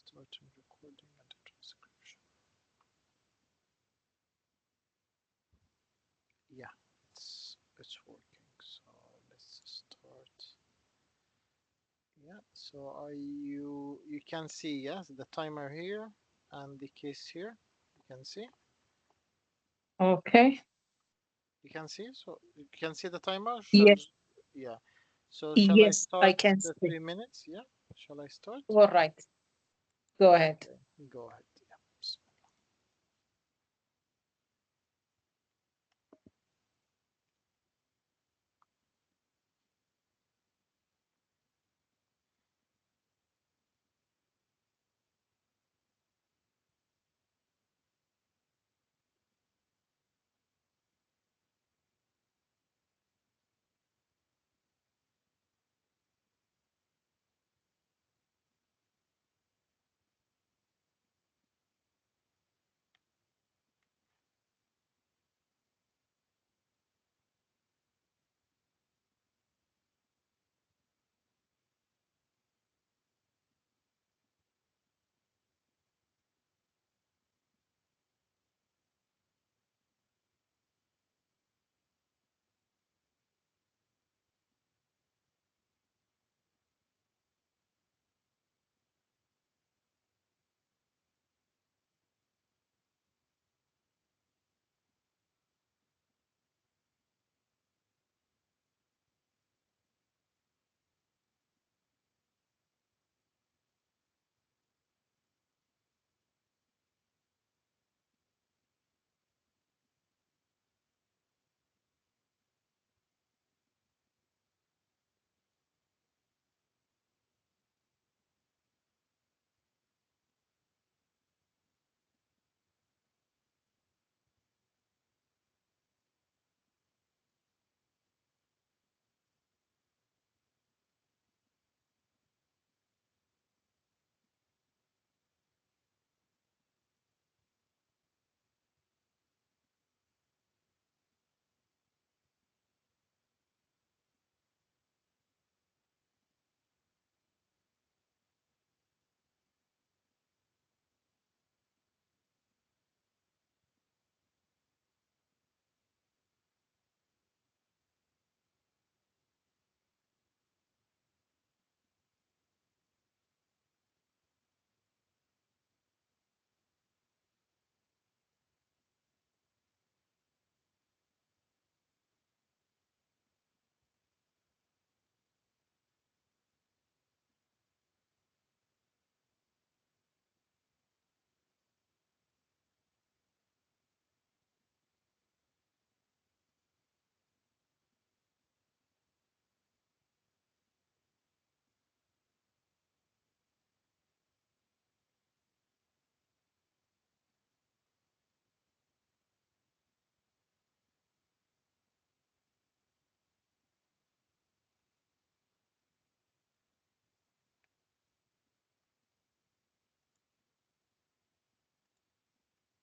Starting recording and transcription. Yeah, it's working. So let's start. Yeah, so you can see, yes, the timer here and the case here. You can see. Okay. You can see. So you can see the timer. Yes. Yeah. So shall I Yes, I start can the see. 3 minutes? Yeah. Shall I start? All right. Go ahead. Okay. Go ahead. Yeah.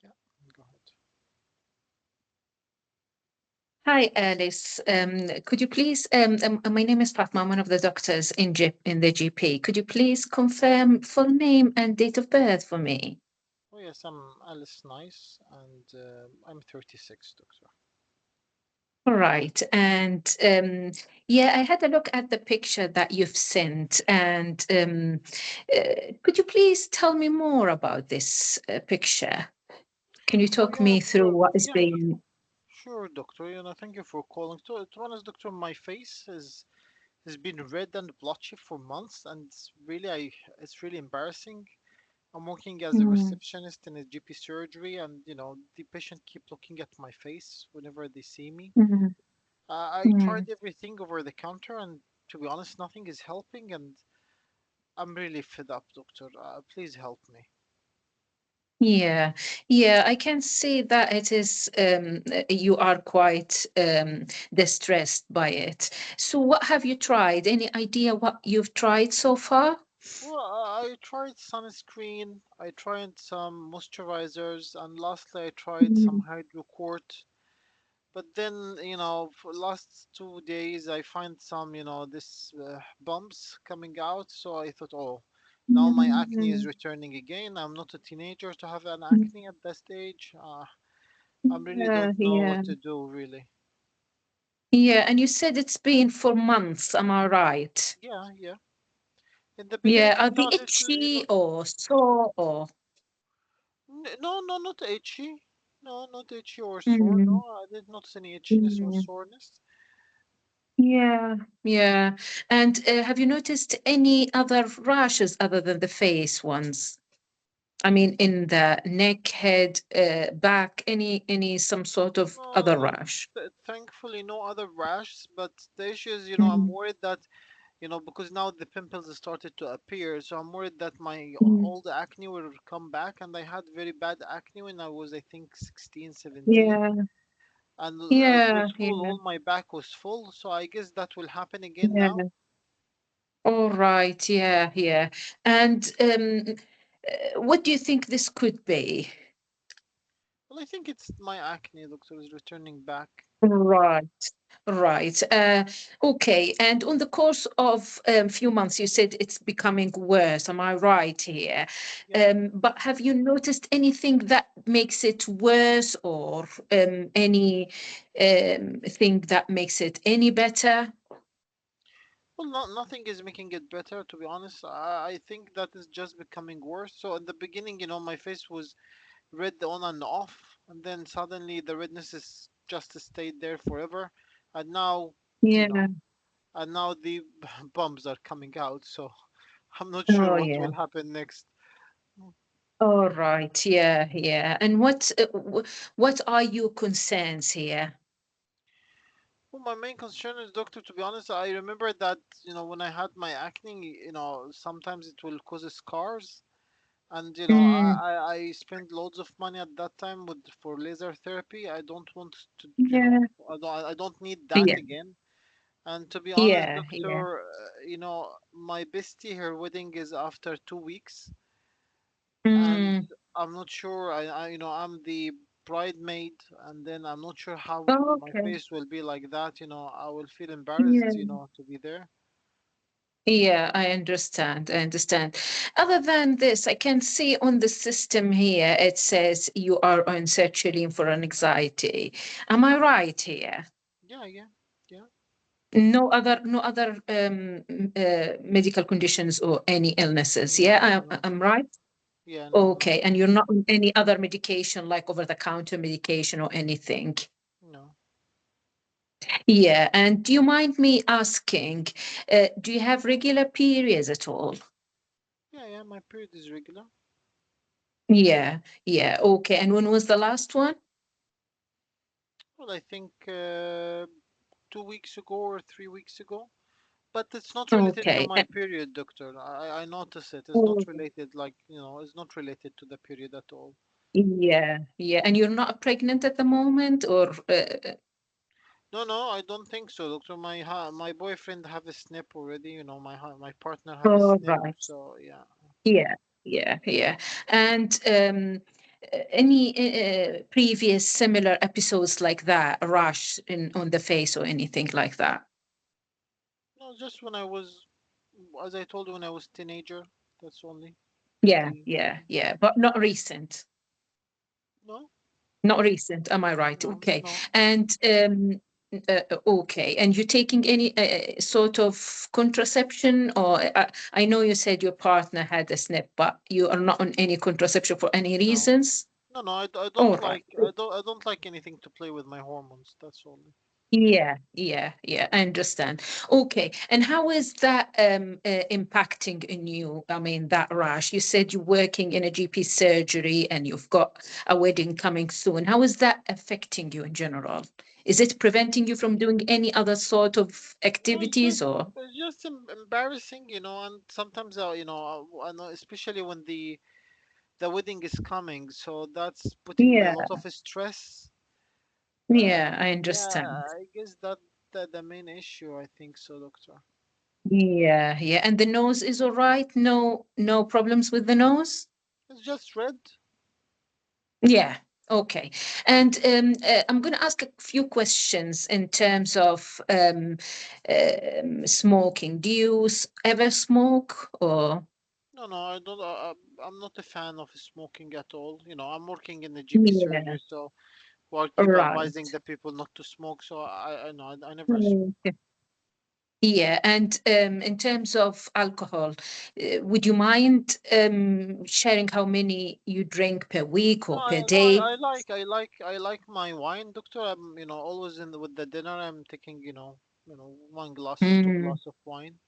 Yeah. Go ahead. Hi, Alice. Could you please, my name is Fatma, I'm one of the doctors in the GP. Could you please confirm full name and date of birth for me? Oh yes, I'm Alice Nice, and I'm 36, doctor. All right. And yeah, I had a look at the picture that you've sent. And could you please tell me more about this picture? Can you Oh talk yeah, me through what is yeah, being? sure, doctor. Thank you for calling. To be honest, doctor, my face has been red and blotchy for months, and it's really embarrassing. I'm working as a Mm, receptionist in a GP surgery, and the patient keep looking at my face whenever they see me. mm, I tried mm. everything over the counter, and to be honest, nothing is helping, and I'm really fed up, doctor. Please help me. Yeah, yeah, I can see that it is, you are quite distressed by it. So what have you tried? Any idea what you've tried so far? Well, I tried sunscreen, I tried some moisturizers, and lastly, I tried some Mm, hydroquart. But then, for last 2 days, I find some, this bumps coming out. So I thought, oh, Now my acne is Mm, returning again. I'm not a teenager to have an mm. acne at that stage. I really Yeah, don't know yeah, what to do, really. yeah. And you said it's been for months, am I right? Yeah, yeah. In the beginning, Yeah, it are they started to, itchy or sore or? no, no, not itchy. No, not itchy or sore. No, Mm, I did not see any itchiness or mm. soreness. Yeah, yeah. And have you noticed any other rashes other than the face ones? I mean, in the neck, head, back, any some sort of No, other no, rash? thankfully, no other rash. But the issue is, I'm Mm, worried that, because now the pimples have started to appear. So I'm worried that my mm. old acne will come back. And I had very bad acne when I was, I think, 16, 17. Yeah, And it yeah, was full, yeah, all my back was full. So I guess that will happen again now. yeah. All right, yeah, yeah. And what do you think this could be? Well, I think it's my acne, doctor, is returning back. Right, right. Okay. And on the course of a few months, you said it's becoming worse. Am I right here? Yeah. But have you noticed anything that makes it worse or any thing that makes it any better? Well, nothing is making it better, to be honest. I think that is just becoming worse. So in the beginning, my face was red on and off, and then suddenly the redness is just stayed there forever. And now, you Yeah. know, and now the bumps are coming out. So I'm not sure Oh, what yeah. will happen next. All right. Yeah, yeah. And what are your concerns here? Well, my main concern is, doctor, to be honest, I remember that, when I had my acne, sometimes it will cause scars. And Mm, I spent loads of money at that time for laser therapy. I don't want to, yeah, I don't need that yeah, again. And to be honest, yeah, yeah. doctor, my bestie, her wedding is after 2 weeks, and Mm, I'm not sure. I'm the bridesmaid, and then I'm not sure how my okay. face will be like that. I will feel embarrassed, Yeah. to be there. Yeah, I understand. I understand. Other than this, I can see on the system here it says you are on sertraline for an anxiety. Am I right here? Yeah, yeah, yeah. No other medical conditions or any illnesses. No, Yeah, no. I'm right. Yeah, no, Okay, nothing. and you're not on any other medication like over-the-counter medication or anything. No. Yeah, and do you mind me asking, do you have regular periods at all? Yeah, yeah. My period is regular. Yeah, yeah, okay. And when was the last one? Well, I think 2 weeks ago or 3 weeks ago. But it's not related to Okay. my period, doctor. I notice it. It's Oh, not related, like, it's not related to the period at all. yeah, yeah. And you're not pregnant at the moment, or No, no, I don't think so, doctor. My boyfriend have a snip already. My partner have a all snip. right. So yeah. Yeah, yeah, yeah. And any previous similar episodes like that, a rash in on the face or anything like that? No, just when I was, as I told you, when I was teenager. That's only Yeah, the. yeah, yeah. But not recent. No, Not recent, am I right? no, Okay. no, And okay. And you taking any sort of contraception, or I know you said your partner had a snip, but you are not on any contraception for any no, reasons? no, no. I All don't right. like. I don't like anything to play with my hormones. That's only. Yeah, yeah, yeah, I understand. Okay, and how is that impacting in you? I mean, that rash. You said you're working in a GP surgery and you've got a wedding coming soon. How is that affecting you in general? Is it preventing you from doing any other sort of No, activities or? it's just embarrassing, and sometimes I know, especially when the wedding is coming, so that's putting me a Yeah, lot of stress. yeah, I Yeah, understand. I guess that the main issue, I think so, doctor. Yeah, yeah, and the nose is all right. No, no problems with the nose. It's just red. Yeah. Okay. And I'm going to ask a few questions in terms of smoking. Do you ever smoke or? No, no, I don't. I'm not a fan of smoking at all. I'm working in the GP Yeah, surgery, so we'll keep advising right. the people not to smoke. So I know I never smoke. Mm. Yeah, and in terms of alcohol, would you mind sharing how many you drink per week No, or per no, day? I like my wine, doctor. I'm, always with the dinner. I'm taking, 1 glass or two Mm, glass of wine.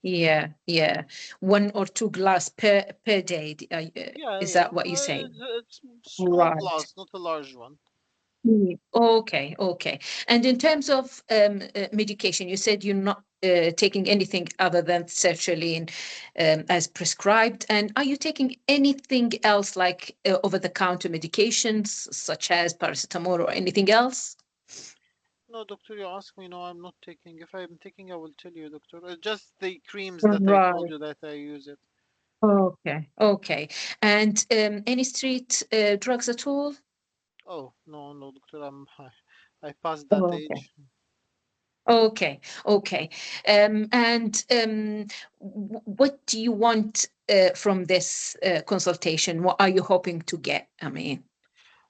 yeah, yeah. 1 or 2 glass per day. Yeah, Is yeah. that what you say? It's small Right. glass, not a large one. Okay, okay. And in terms of medication, you said you're not taking anything other than sertraline as prescribed. And are you taking anything else like over-the-counter medications such as paracetamol or anything else? No, doctor, you ask me. No, I'm not taking. If I'm taking, I will tell you, doctor. Just the creams that I told Right. you that I use it. Okay, okay. And any street drugs at all? Oh, no, no, doctor. I passed that Okay. age. Okay, okay. And what do you want from this consultation? What are you hoping to get? I mean,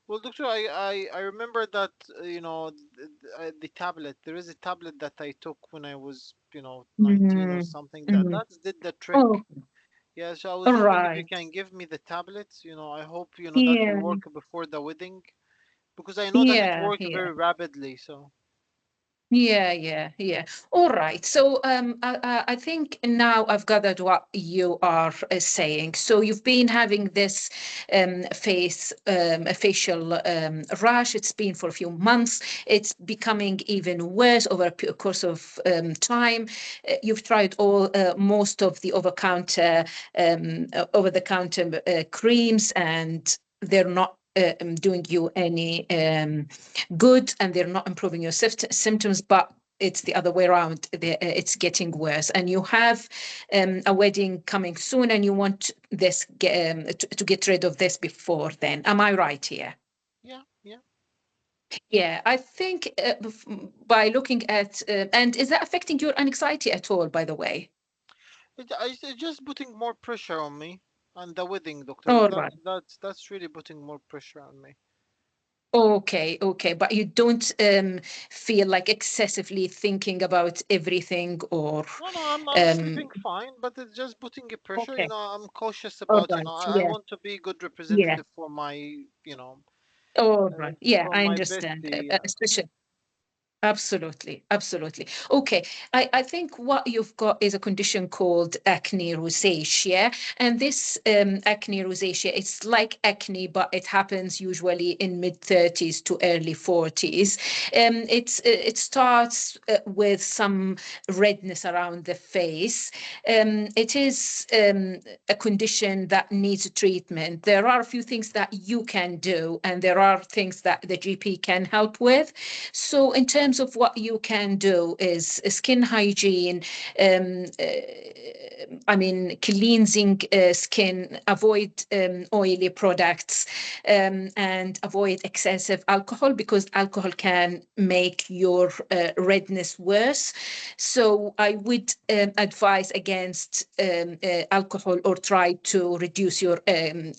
Well, doctor, I remember that, the tablet. There is a tablet that I took when I was, 19 or mm, something. That mm. that did the trick. Oh, Yeah, so I was all hoping if you right. can give me the tablets. I hope, that will Yeah, work before the wedding, because I know that it yeah, worked yeah. very rapidly. So Yeah, yeah, yeah. All right. So I think now I've gathered what you are saying. So you've been having this a facial rash. It's been for a few months. It's becoming even worse over a course of time. You've tried all most of the over-the-counter creams, and they're not doing you any good, and they're not improving your symptoms, but it's the other way around. It's getting worse, and you have a wedding coming soon, and you want this to get rid of this before then. Am I right here? yeah, yeah. Yeah, I think by looking at, and is that affecting your anxiety at all, by the way? It's just putting more pressure on me, and the wedding, doctor. All That's right. that's really putting more pressure on me. Okay, okay, but you don't feel like excessively thinking about everything, or No, no, I'm um, sleeping fine, but it's just putting a pressure. okay, I'm cautious all about. right, I yeah, want to be a good yeah. representative for my, you know, All right. Yeah, for I my understand. bestie. Especially absolutely, absolutely. Okay, I think what you've got is a condition called acne rosacea, and this acne rosacea, it's like acne, but it happens usually in mid 30s to early 40s. It starts with some redness around the face. It is a condition that needs treatment. There are a few things that you can do, and there are things that the GP can help with. So, in terms of what you can do, is skin hygiene. I mean, cleansing skin, avoid oily products, and avoid excessive alcohol, because alcohol can make your redness worse. So I would advise against alcohol, or try to reduce your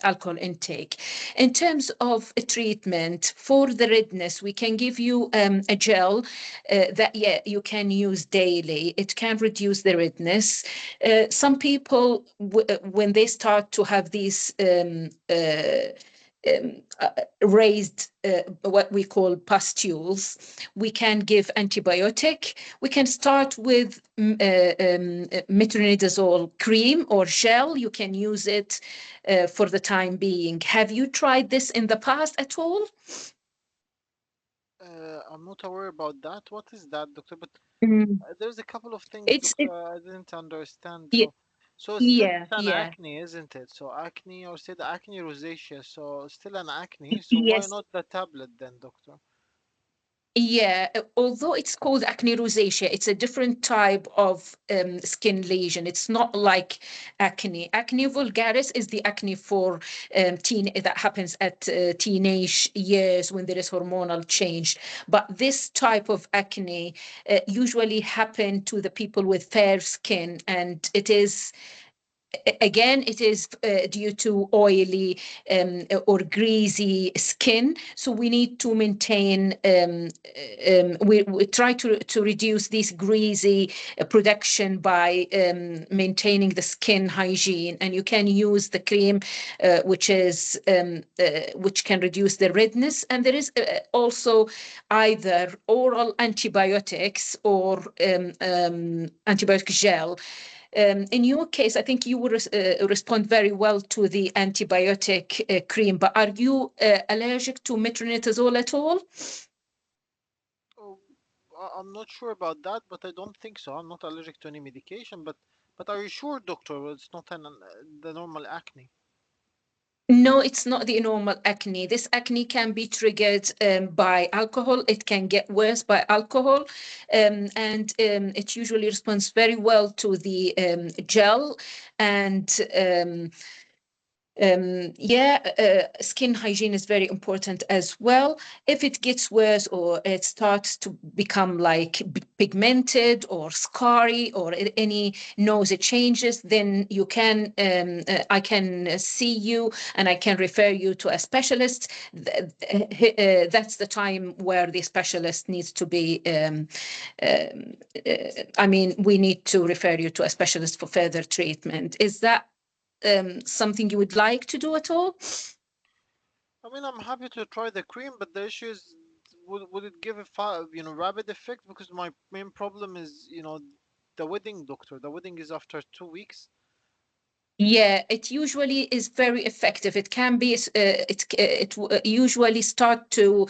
alcohol intake. In terms of a treatment for the redness, we can give you a gel that, yeah, you can use daily. It can reduce the redness. Some people, when they start to have these raised, what we call pustules, we can give antibiotic. We can start with metronidazole cream or gel. You can use it for the time being. Have you tried this in the past at all? I'm not aware about that. What is that, doctor? But Mm. there's a couple of things, It's doctor, I didn't understand. Ye- So still yeah, it's an yeah. acne, isn't it? So acne, or say the acne rosacea. So still an acne. So why Yes. not the tablet then, doctor? Yeah, although it's called acne rosacea, it's a different type of skin lesion. It's not like acne. Acne vulgaris is the acne for teen that happens at teenage years when there is hormonal change. But this type of acne usually happen to the people with fair skin, and it is again, it is due to oily or greasy skin. So we need to maintain, we try to reduce this greasy production by maintaining the skin hygiene. And you can use the cream, which can reduce the redness. And there is also either oral antibiotics or antibiotic gel. In your case, I think you would respond very well to the antibiotic cream, but are you allergic to metronidazole at all? Oh, I'm not sure about that, but I don't think so. I'm not allergic to any medication, but are you sure, doctor, it's not the normal acne? No, it's not the normal acne. This acne can be triggered by alcohol. It can get worse by alcohol. And it usually responds very well to the gel. And yeah, skin hygiene is very important as well. If it gets worse or it starts to become like pigmented or scarry or any nose changes, then you can I can see you and I can refer you to a specialist. That's the time where the specialist needs to be. I mean, we need to refer you to a specialist for further treatment. Is that something you would like to do at all? I mean, I'm happy to try the cream, but the issue is, would it give a rapid effect? Because my main problem is, the wedding, doctor. The wedding is after 2 weeks. Yeah, it usually is very effective. It can be, usually start to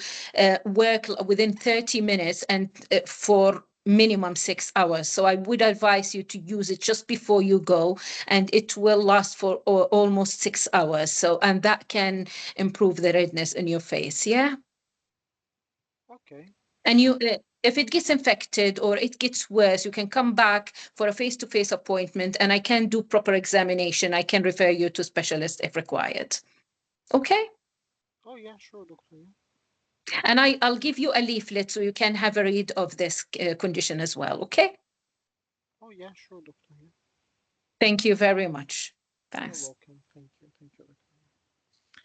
work within 30 minutes and for minimum 6 hours. So I would advise you to use it just before you go, and it will last for almost 6 hours. So, and that can improve the redness in your face. Yeah. Okay. And if it gets infected or it gets worse, you can come back for a face-to-face appointment and I can do proper examination. I can refer you to specialist if required. Okay. Oh yeah, sure, doctor. Yeah. And I'll give you a leaflet so you can have a read of this condition as well. Okay. Oh yeah, sure, doctor. Yeah. Thank you very much. You're Thanks. welcome. Thank you. Thank you, doctor.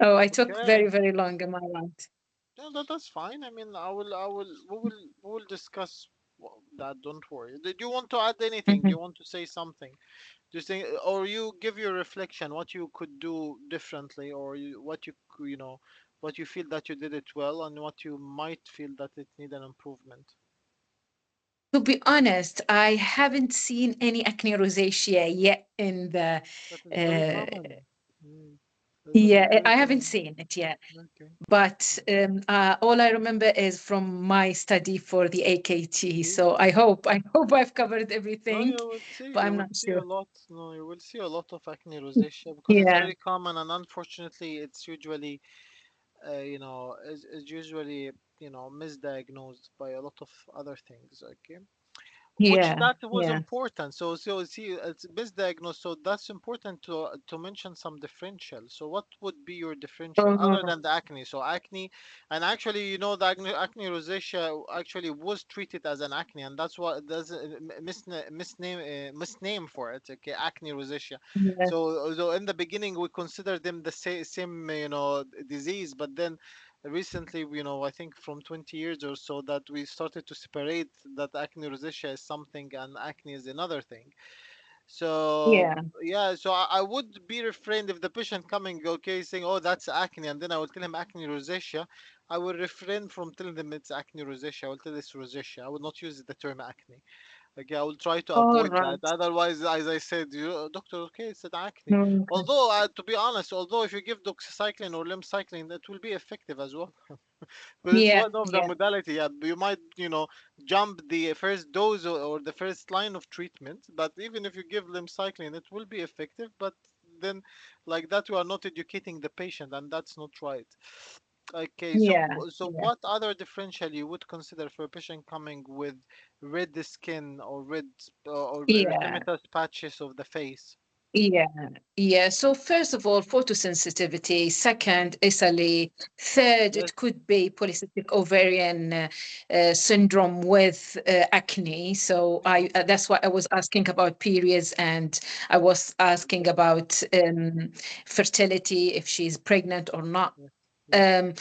Oh, I took Okay. very, very long. Am I right? No, that's fine. I mean, we will discuss that. Don't worry. Did you want to add anything? Do Mhm. you want to say something? Do you think, or you give your reflection, what you could do differently, or what you feel that you did it well, and what you might feel that it need an improvement. To be honest, I haven't seen any acne rosacea yet in the That is very uh, common. Mm, that is yeah, very I haven't common. seen it yet. Okay. But all I remember is from my study for the AKT. See? So I hope I've covered No, everything, you will see. but You I'm will not see a sure. lot. No, you will see a lot of acne rosacea because it's Yeah, very common, and unfortunately, it's usually, is usually, misdiagnosed by a lot of other things. Okay. Which yeah, that was yeah. important. So see, it's misdiagnosed. So that's important to mention some differential. So what would be your differential other Oh, than the acne? So acne, and actually, the acne rosacea actually was treated as an acne, and that's what there's a misname for it. Okay, acne rosacea. yeah, So in the beginning we considered them the same disease, but then recently, I think from 20 years or so, that we started to separate that acne rosacea is something and acne is another thing. So yeah. yeah, so I would be refrained if the patient coming, okay, saying, oh, that's acne, and then I will tell him acne rosacea. I will refrain from telling them it's acne rosacea. I will tell it's rosacea. I will not use the term acne. Okay, I will try to All avoid that. right. Otherwise, as I said, doctor, okay, it's an acne. Okay. Although, to be honest, although if you give doxycycline or limb it will be effective as well. But it's Yeah, one of the yeah, modality. Yeah, you might, jump the first dose or the first line of treatment, but even if you give limb it will be effective. But then, like that, you are not educating the patient, and that's not right. Okay, so yeah, yeah, what other differential you would consider for a patient coming with red skin or red or yeah. erythematous patches of the face? Yeah, yeah. So first of all, photosensitivity. Second, SLE. Third, Yes, it could be polycystic ovarian syndrome with acne. So yes, that's why I was asking about periods, and I was asking about fertility, if she's pregnant or not. yes, yes. Um,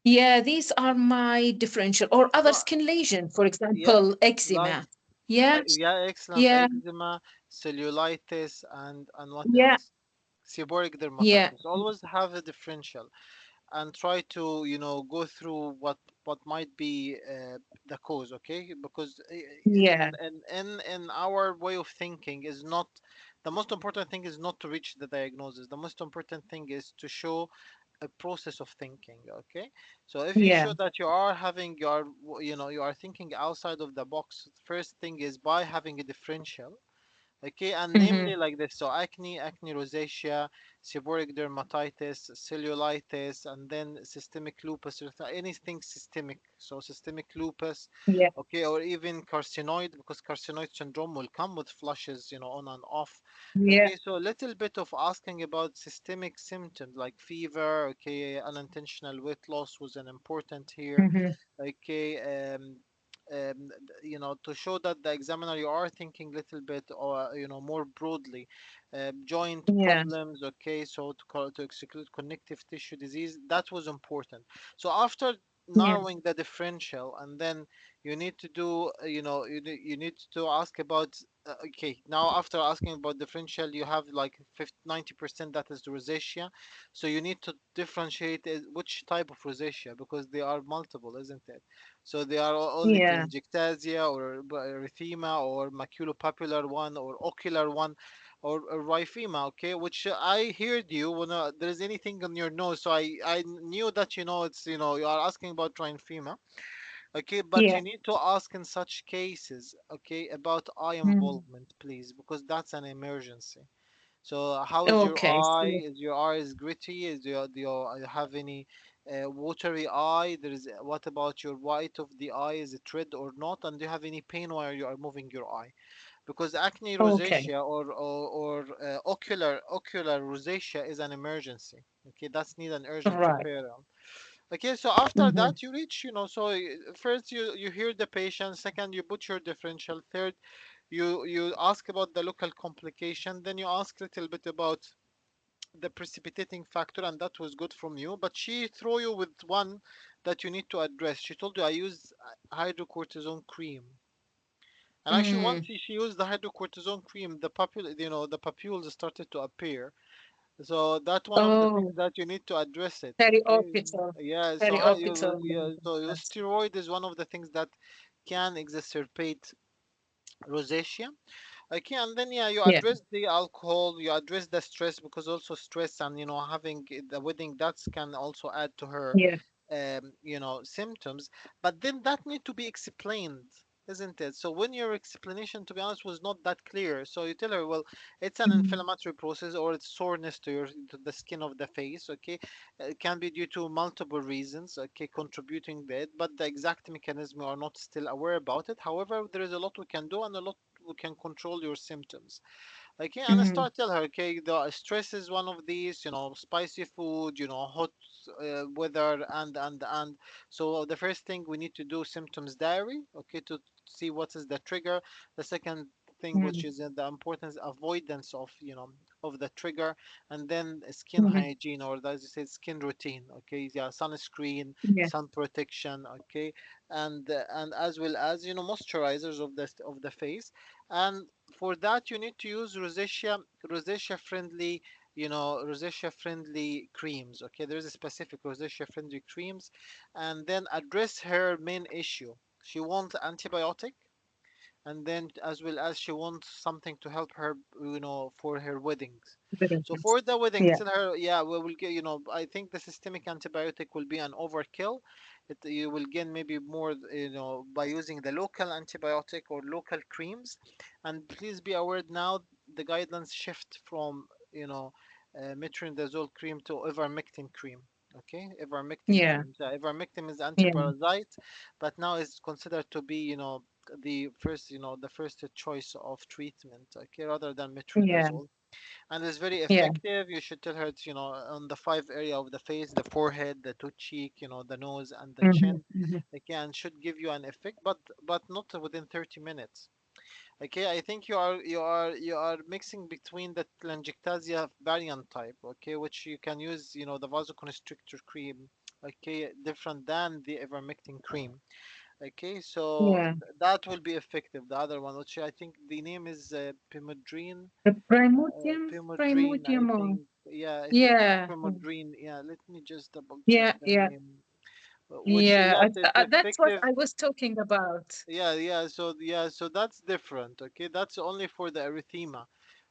yeah, these are my differential or other No, skin lesion, for yeah, example, like eczema. Yeah, yeah, excellent. yeah, Eczema, cellulitis, and what yeah, else? Seborrheic yeah, dermatitis. Always have a differential and try to, go through what might be the cause, okay? Because yeah. in our way of thinking is not the most important thing is not to reach the diagnosis. The most important thing is to show a process of thinking, okay? So if you Yeah. show that you are having your you are thinking outside of the box, first thing is by having a differential. Okay, and Mm-hmm. namely like this. So acne, acne rosacea, seborrheic dermatitis, cellulitis, and then systemic lupus, or anything systemic. So systemic lupus, Yeah. okay, or even carcinoid, because carcinoid syndrome will come with flushes, on and off. Yeah. Okay, so a little bit of asking about systemic symptoms like fever, okay, unintentional weight loss was an important here. Mm-hmm. Okay, to show that the examiner you are thinking little bit or more broadly. Joint Yeah. problems, okay, so to exclude connective tissue disease, that was important. So after Yeah. narrowing the differential, and then you need to do you need to ask about okay, now after asking about differential, you have like 50, 90% that is the rosacea. So you need to differentiate which type of rosacea, because they are multiple, isn't it? So they are only Yeah. telangiectasia or erythema or maculopapular one or ocular one or rhythema, okay? Which I heard you when there is anything on your nose, so I knew that it's you are asking about rhythema, okay? But Yeah. you need to ask in such cases, okay, about eye Mm. involvement, please, because that's an emergency. So how is your Okay. eye? So, Is your eye is gritty? Do you have any watery eye? There is what about your white of the eye? Is it red or not? And do you have any pain while you are moving your eye? Because acne okay. rosacea or ocular rosacea is an emergency. Okay, that's need an urgent Right. referral. Okay, so after Mm-hmm. that you reach, so first you hear the patient, second you put your differential, third you ask about the local complication, then you ask a little bit about the precipitating factor, and that was good from you. But she throw you with one that you need to address. She told you I use hydrocortisone cream, and actually once Mm. she used the hydrocortisone cream, the papules started to appear. So that's one of the things Oh, that you need to address it. Okay. periorbital. Yeah. So Periorbital. yeah. So your steroid is one of the things that can exacerbate rosacea. Okay, and then yeah, you Yeah. address the alcohol, you address the stress, because also stress and having the wedding, that can also add to her Yeah. symptoms. But then that need to be explained, isn't it? So when your explanation, to be honest, was not that clear, so you tell her, well, it's an Mm. inflammatory process, or it's soreness to the skin of the face. Okay, it can be due to multiple reasons, okay, contributing to it, but the exact mechanism we are not still aware about it. However, there is a lot we can do and a lot we can control your symptoms. Okay, and I Mm. start tell her, okay, the stress is one of these, spicy food, hot weather, and so the first thing we need to do symptoms diary, okay, to see what is the trigger. The second thing, which Mm. is the importance avoidance of of the trigger, and then skin Mm. hygiene, or as you say, skin routine. Okay, yeah, sunscreen, Yeah. sun protection. Okay, and as well as moisturizers of the face. And for that you need to use rosacea friendly rosacea friendly creams. Okay, there is a specific rosacea friendly creams. And then address her main issue. She wants antibiotic, and then as well as she wants something to help her for her weddings. Very So nice. for the wedding, Yeah. tell her, yeah, we will get, I think the systemic antibiotic will be an overkill. You will gain maybe more, by using the local antibiotic or local creams. And please be aware now, the guidelines shift from, metronidazole cream to ivermectin cream. Okay, ivermectin Yeah. cream. So ivermectin is Yeah. antiparasite, but now it's considered to be, the first choice of treatment, okay, rather than Yeah. metronidazole. and it's very Yeah. effective. You should tell her it's, on the five area of the face, the forehead, the two cheek, the nose and the Mhm, chin. mhm. Okay, and should give you an effect, but not within 30 minutes. Okay, I think you are mixing between the telangiectasia variant type, okay, which you can use, the vasoconstrictor cream, okay, different than the ivermectin cream. Okay, so Yeah. that will be effective. The other one, which I think the name is Pimodrine, The Pimodrine, I primordium, or think. Yeah, I think it's yeah, Pimodrine. Yeah, let me just double check yeah, the yeah, name. Which, yeah. yes, it's That's what effective. I was talking about. Yeah, so that's different. Okay, that's only for the erythema,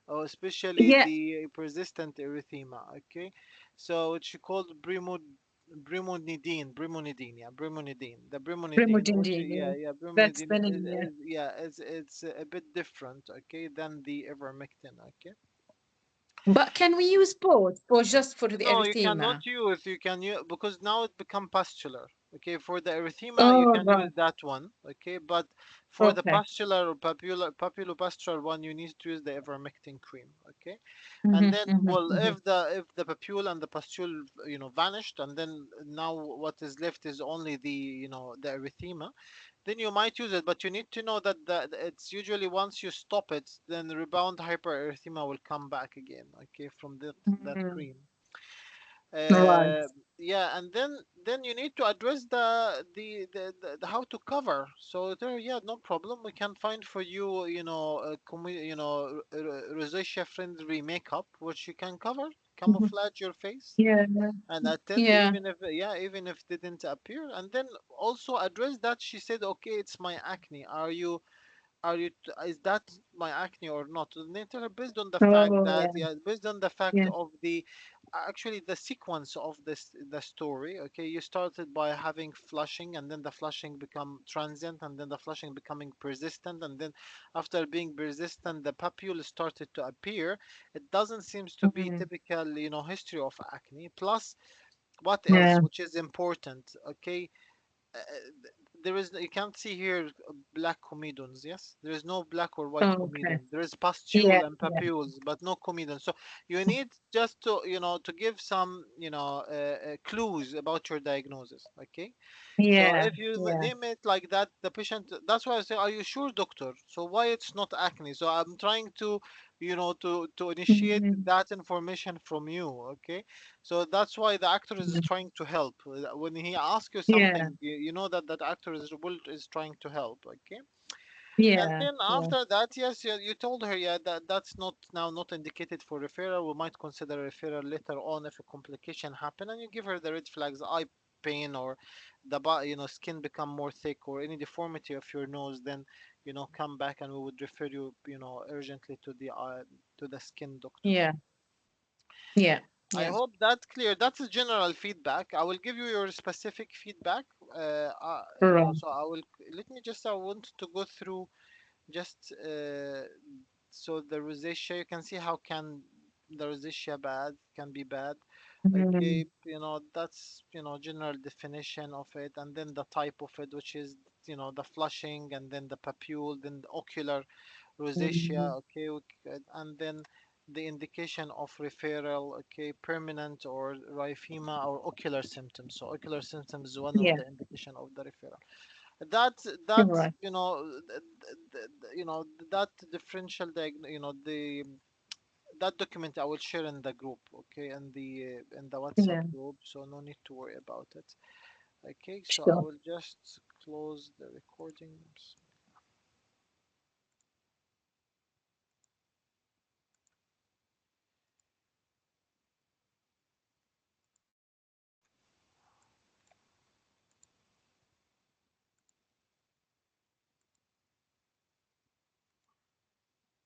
especially Yeah, the persistent erythema. Okay, so it's called brimonidine. Yeah, brimonidine. The brimonidine, which, primordium. yeah, Yeah. yeah, That's brimonidine the name. Yeah. yeah, it's a bit different. Okay, than the ivermectin. Okay. But can we use both, or just for the No, you cannot erythema? use. You can use because now it become pustular. Okay, for the erythema you Oh, can use right. that one. Okay, but for the Okay. pustular or papulopustular one, you need to use the ivermectin cream. Okay, and Hmm, then, hmm, well, hmm. if the papule and the pustule vanished, and then now what is left is only the erythema, then you might use it. But you need to know that it's usually once you stop it, then the rebound hypererythema will come back again. Okay, from that Hmm. cream. Right. uh, yeah, and then you need to address the how to cover. So there, yeah, no problem, we can find for you, rosacea friendly makeup which you can cover, Mhm. camouflage your face Yeah, and attend, yeah. even if, yeah, even if didn't appear. And then also address that she said, okay, it's my acne, is that my acne or not? And then tell her, based on the fact Oh, that, yeah, yeah, based on the fact yeah. of the actually the sequence of the story. Okay, you started by having flushing, and then the flushing become transient, and then the flushing becoming persistent, and then after being persistent the papule started to appear. It doesn't seems to be Mhm. typical, history of acne. Plus, what else Yeah. which is important? Okay, uh, there is, you can't see here black comedons. Yes, there is no black or white Okay. comedon. There is Yeah, pustule and yeah. papules, but no comedon. So you need just to give some clues about your diagnosis. Okay, so Yeah, if you yeah. name it like that, the patient, that's why I say, are you sure, doctor? So why it's not acne? So I'm trying to initiate Mhm. that information from you. Okay, so that's why the actor is Mhm. trying to help. When he asks you Yeah, something, you know that actor is trying to help. Okay, and yeah, then yeah, after that, yes, you told her, yeah, that's not indicated for referral. We might consider referral later on if a complication happen, and you give her the red flags: eye pain, or skin become more thick, or any deformity of your nose. Then come back, and we would refer you, urgently to the skin doctor. yeah, yeah, I yeah. hope that's clear. That's a general feedback. I will give you your specific feedback. Right. So let me just, I want to go through just, so the rosacea, you can see how can the rosacea can be bad. Okay, Mhm. that's, general definition of it, and then the type of it, which is, the flushing, and then the papule, then the ocular rosacea. Mhm. Okay, and then the indication of referral. Okay, permanent or erythema or ocular symptoms. So ocular symptoms is one of Yeah, the indication of the referral. That right. that differential that document I will share in the group. Okay, in the WhatsApp Yeah, group, so no need to worry about it. Okay, so I sure. will just close the recording.